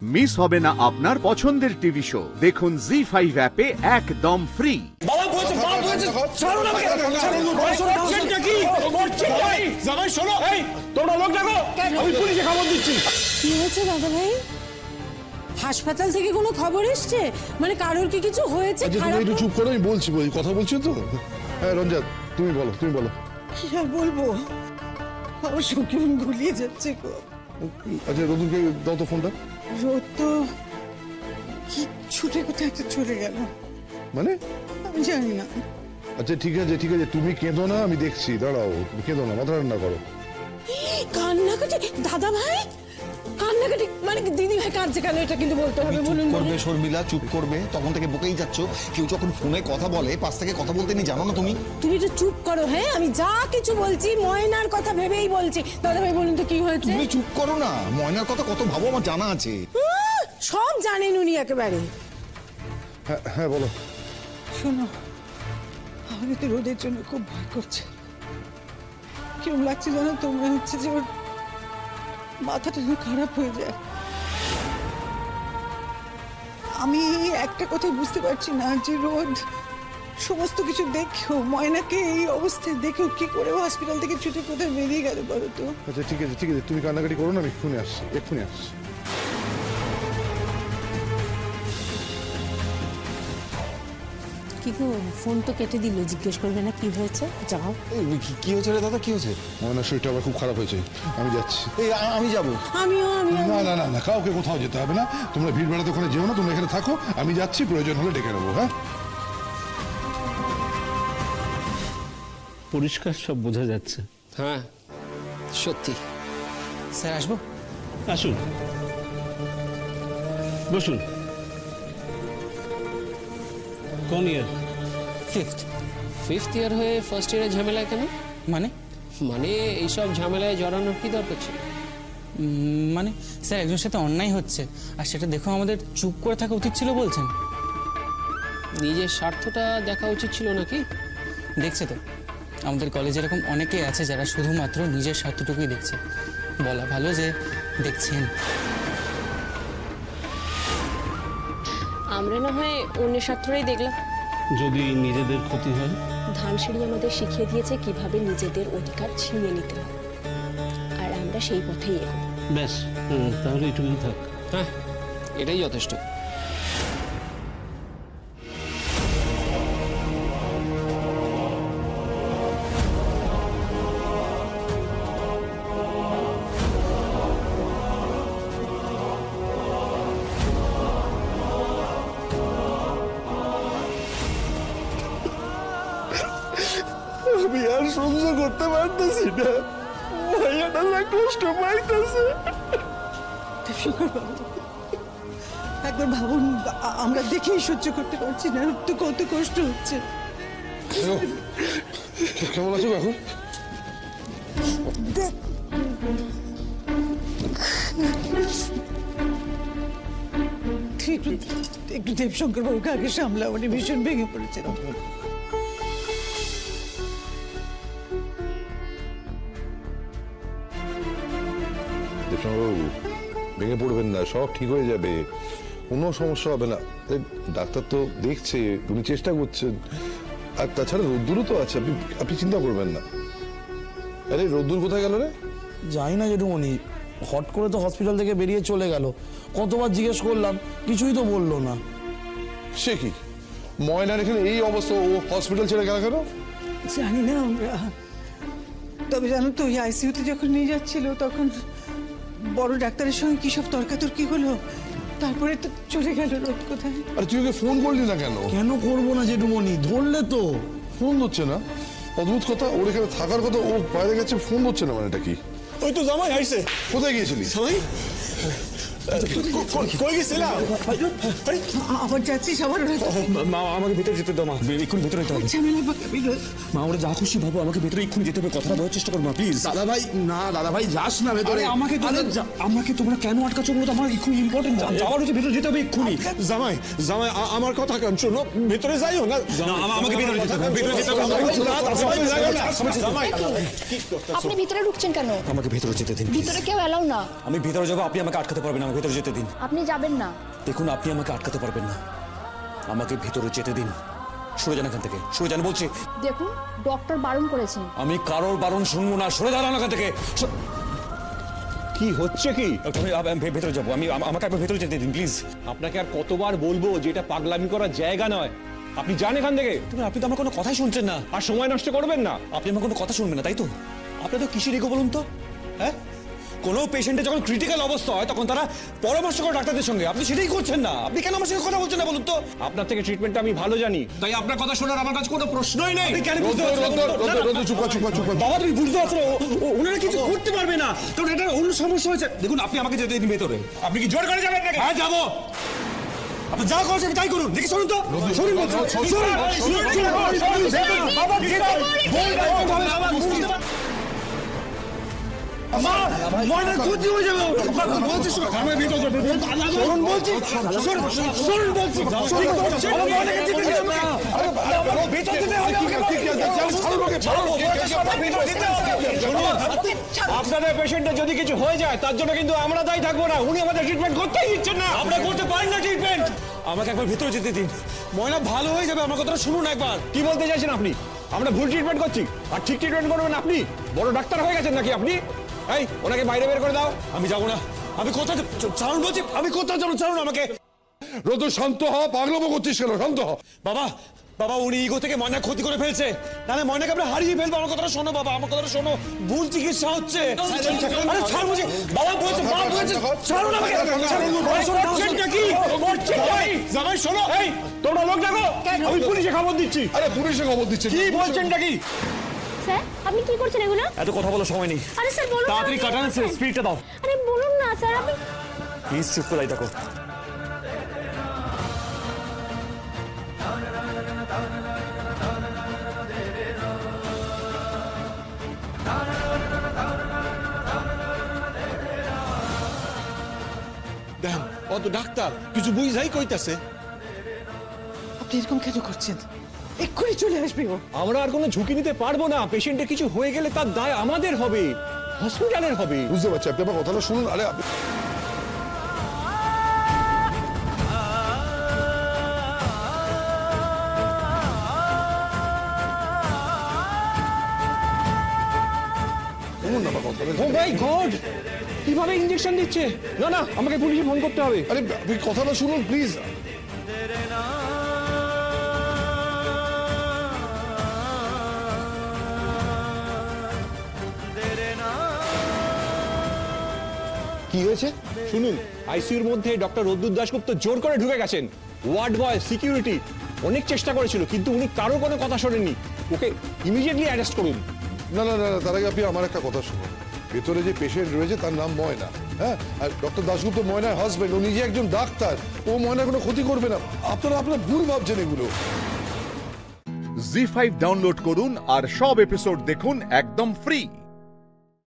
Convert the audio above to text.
Miss হবে না আপনার পছন্দের টিভি শো দেখুন জি5 অ্যাপে একদম ফ্রি। বাবা বলছে বাবা বলছে ছাড়ো না আমাকে ছাড়ো কি করছে ভাই জামাই শোনো এই তোমরা লোক দেখো আমি পুলিশে খবর দিচ্ছি। কি হয়েছে দাদা ভাই? হাসপাতাল থেকে কোনো খবর এসছে? মানে কারোর কি কিছু হয়েছে? তুমি একটু চুপ করো, আমি বলছি কথা বলছি তো। হ্যাঁ রঞ্জা তুমি বলো কি আর বলবো, আমার সঙ্গীন গুলিয়ে যাচ্ছে গো। আচ্ছা রোদুরকে দাও তো ফোনটা। রোদ তো কি ছুটে কোথায় একটা চলে গেল, মানে আমি জানি না। আচ্ছা ঠিক আছে তুমি কেঁদো না, আমি দেখছি, দাঁড়াও তুমি কেঁদো না, মাথা ঠান্ডা করো। কান্নাকাটি দাদা ভাই, কান্নাকাটি মানে দিদি ভাই কাঁদছে কেন, এটা কিন্তু বলতে হবে। বলুন করবে শর্মিলা, চুপ করবে। তখন থেকে বকেই যাচ্ছ। কেউ যখন ফোনে কথা বলে পাশ থেকে কথা বলতে নি, জানো না তুমি? তুমি একটু চুপ করো। হ্যাঁ আমি যা কিছু বলছি ময়নার কথা ভেবেই বলছি। দাদা ভাই বলুন তো কি হয়েছে? তুমি চুপ করো না, ময়নার কথা কত ভাবো আমার জানা আছে। সব জানেন উনি একেবারে। হ্যাঁ বলো। শোনো, আমার তো রোদের জন্য খুব ভয় করছে। কেমন লাগছে জানো তো, মনে হচ্ছে যে ওর মাথাটা খারাপ হয়ে যায়। আমি একটা কথাই বুঝতে পারছি না যে রোদ সমস্ত কিছু দেখেও, ময়নাকে এই অবস্থায় দেখেও কি করে হসপিটাল থেকে ছুটে কোথায় বেরিয়ে গেল বলো তো। আচ্ছা ঠিক আছে তুমি কান্নাকাটি করো না, আমি এক্ষুনি আসছি। কি গো, ফোন তো কেটে দিল, জিজ্ঞেস করবে না কি হয়েছে? যাও। কি হয়েছে রে দাদা, কি হয়েছে? ময়নার শরীরটা আবার খুব খারাপ হয়েছে, আমি যাচ্ছি। আমি যাবো। আমিও না কাউকে কোথাও যেতে হবে না, তোমরা ভিড় ভাড়াতে ওখানে যেও না, তোমরা এখানে থাকো, আমি যাচ্ছি, প্রয়োজন হলে ডেকে নেবো। হ্যাঁ পরিষ্কার সব বোঝা যাচ্ছে। হ্যাঁ সত্যি। স্যার আসবো? আসুন, বসুন। কোন ইয়ার? ফিফথ ইয়ার হয়ে ফার্স্ট ইয়ারে ঝামেলায় কেন? মানে এইসব ঝামেলায় জড়ানোর কি দরকার ছিল? মানে স্যার একজনের সাথে অন্যায় হচ্ছে, আর সেটা দেখো আমাদের চুপ করে থাকা উচিত ছিল বলছেন। নিজের স্বার্থটা দেখা উচিত ছিল নাকি? দেখছে তো, আমাদের কলেজে এরকম অনেকেই আছে যারা শুধুমাত্র নিজের স্বার্থটুকুই দেখছে। বলা ভালো যে দেখছেন। আমরা না হয় অন্যের স্বার্থটাই দেখলাম। যদি নিজেদের ক্ষতি হয়? ধানসিঁড়ি আমাদের শিখিয়ে দিয়েছে কিভাবে নিজেদের অধিকার ছিনিয়ে নিতে হয়, আর আমরা সেই পথেই এগোব। ব্যাস, তাহলে এটুকুই থাক। হ্যাঁ, এটাই যথেষ্ট। আমি আর সহ্য করতে পারতেছি না, ভাইয়াটা না কষ্ট পাইতেছে। একবার ভাবুন, আমরা দেখেই সহ্য করতে পারছি না, তো কত কষ্ট হচ্ছে। কেমন আছো এখন? একটু দেবশঙ্কর বাবুকে আগে সামলা, উনি ভীষণ ভেঙে পড়েছেন। দেবশঙ্করবাবু ভেঙে পড়বেন না, সব ঠিক হয়ে যাবে, কোনো সমস্যা হবে না। ডাক্তার তো দেখছে, উনি চেষ্টা করছেন, আর তাছাড়া রোদ্দুরও তো আছে, আপনি চিন্তা করবেন না। আরে রোদ্দুর কোথায় গেল রে? জানি না জেঠুমনি, হট করে তো হসপিটাল থেকে বেরিয়ে চলে গেল। কতবার জিজ্ঞেস করলাম, কিছুই তো বললো না। সে কি ময়নার এখানে এই অবস্থা, ও হসপিটাল ছেড়ে গেল কেন? জানি না আমরা, তবে জানো তো ওই আইসিইউতে যখন নিয়ে যাচ্ছিল তখন বড় ডাক্তারের সঙ্গে কি সব তর্কাতর্কি হলো, তারপরে তো চলে গেল। রোদ কোথায়? আরে তুই ওকে ফোন করলি না কেন? কেন করবো না জেঠুমনি, ধরলে তো। ফোন ধরছে না, অদ্ভুত কথা। ওর এখানে থাকার কথা, ও বাইরে গেছে, ফোন ধরছে না, মানে এটা কি? ওই তো জামাই আইছে। কোথায় গিয়েছিলি? জামাই কই গেছিলাম? আবার যাচ্ছিস? আবার মা আমাকে ভিতরে যেতে দাও, মা এক্ষুনি ভিতরে যেতে হবে। ঝামেলা পাকাবি রোদ। মা ওরা যা খুশি ভাবো, আমাকে ভিতরে এক্ষুনি যেতে হবে। কথাটা বলার চেষ্টা করো মা, প্লিজ। দাদা ভাই যাস না ভেতরে। আমাকে তোমরা কেন আটকাচ্ছ বলো তো? আমার এক্ষুনি ইম্পর্টেন্ট যাওয়ার হচ্ছে, ভিতরে যেতে হবে এক্ষুনি। জামাই আমার কথা কেন শোনো, ভিতরে যাইও না। আমাকে ভিতরে যেতে হবে, ভিতরে যেতে হবে। আপনি ভিতরে ঢুকছেন কেন? আমাকে ভিতরে যেতে দিন। ভিতরে কেউ এলাও না। আমি ভিতরে যাবো, আপনি আমাকে আটকাতে পারবেন না। ভেতরে যেতে দিন। আপনি যাবেন না। দেখুন, আপনি আমাকে আটকাতে পারবেন না, আমাকে ভেতরে যেতে দিন। সরে যান এখান থেকে, সরে যান বলছি। দেখুন, ডক্টর বারণ করেছেন। আমি কারোর বারণ শুনবো না, সরে দাঁড়ান এখান থেকে। কি হচ্ছে কি? আমি ভেতরে যাবো, আমাকে একবার ভেতরে যেতে দিন প্লিজ। আপনাকে আর কতবার বলবো যে এটা পাগলামি করার জায়গা নয়, আপনি যান এখান থেকে। আপনি তো আমার কোনো কথাই শুনছেন না। আর সময় নষ্ট করবেন না। আপনি আমার কোনো কথা শুনবেন না, তাই তো? আপনার তো কিসের ইগো বলুন তো? হ্যাঁ, কোনো পেশেন্টের যখন ক্রিটিক্যাল অবস্থা হয় তখন তারা পরামর্শ করে ডাক্তারদের সঙ্গে, আপনি সেটাই করছেন না। আপনি কেন আমার সঙ্গে কথা বলছেন না বলুন তো? আপনার থেকে ট্রিটমেন্টটা আমি ভালো জানি, তাই আপনার কথা শোনার আমার কাছে কোনো প্রশ্নই নেই। আপনি কেন বুঝতে পারছেন? বাবা, তুমি বুঝতে পারছো ওনারা কিছু করতে পারবে না, কারণ এটা অন্য সমস্যা হয়েছে। দেখুন, আপনি আমাকে যেতে দিন ভেতরে। আপনি কি জোর করে যাবেন নাকি? হ্যাঁ, যাবো। আপনি যা করছেন তাই করুন। দেখি শুনুন তো, শুনুন ময়নার ক্ষতি হয়ে যাবে। আপনাদের পেশেন্টের যদি কিছু হয়ে যায় তার জন্য কিন্তু আমরা দায়ী থাকবো না। উনি আমাদের ট্রিটমেন্ট করতেই দিচ্ছেন না। আমরা করতে পারি না ট্রিটমেন্ট। আমাকে একবার ভিতরে যেতে দিন, ময়না ভালো হয়ে যাবে। আমার কথাটা শুনুন একবার। কি বলতে চাইছেন আপনি? আমরা ভুল ট্রিটমেন্ট করছি আর ঠিক ট্রিটমেন্ট করবেন আপনি? বড় ডাক্তার হয়ে গেছেন নাকি আপনি? এই, ওনাকে বাইরে বের করে দাও। আমি যাবো না। আমি কোথায় ছাড়ুন বলছি, আমি কোথায় যাবো? ছাড়ুন আমাকে। রোদু, শান্ত হ, পাগলামো করছিস কেন? শান্ত হ। বাবা, বাবা, উনি ইগো থেকে ময়না ক্ষতি করে ফেলছে, নাহলে ময়নাকে আমরা হারিয়ে ফেলবো। আমার কথাটা শোনো বাবা, আমার কথাটা শোনো। ভুল চিকিৎসা হচ্ছে। আরে ছাড় বলছি। বাবা বলছে, বাবা বলছে, ছাড়ুন আমাকে। জামাই শোনো, এই তোমরা লোক দেখো, আমি পুলিশে খবর দিচ্ছি। আরে পুলিশে খবর দিচ্ছে? কি বলছেনটা কি? স্যার, আপনি কি করছেন এগুলো? এত কথা বলার সময় নেই। আরে স্যার বলুন, তাড়াতাড়ি কাটান, স্পিডটা দাও। আরে বলুন না স্যার, আপনি প্লিজ চুপ করে থাকো। দেন, ও তো ডাক্তার, কিছু বুঝাই কইতাছে। আপনি এরকম কেন করছেন? এক্ষুনি চলে আসবে ও। আমরা আর কোনো ঝুঁকি নিতে পারবো না। পেশেন্টের কিছু হয়ে গেলে তার দায় আমাদের হবে, হসপিটালের হবে। বুঝতে পারছি, আপনি আমার কথাটা শুনুন। আরে ও মাই গড, কিভাবে ইনজেকশন দিচ্ছে? না না, আমাকে পুলিশে ফোন করতে হবে। আরে আপনি কথাটা শুনুন প্লিজ। কি হয়েছে শুনুন, আইসিইউর মধ্যে ডক্টর রোদ্দুর দাশগুপ্ত জোর করে ঢুকে গেছেন। ওয়ার্ড বয়, সিকিউরিটি অনেক চেষ্টা করেছিল, কিন্তু উনি কারো কোনো কথা শোনেননি। ওকে ইমিডিয়েটলি অ্যারেস্ট করুন। না না না, তার আগে আপনি আমার একটা কথা শুনুন। ভেতরে যে পেশেন্ট রয়েছে তার নাম ময়না, হ্যাঁ, আর ডক্টর দাশগুপ্ত ময়নার হাজবেন্ড। ও নিজে একজন ডাক্তার, ও ময়নার কোনো ক্ষতি করবে না। আপনারা আপনার ভুল ভাবছেন এগুলো। জি5 ডাউনলোড করুন আর সব এপিসোড দেখুন একদম ফ্রি।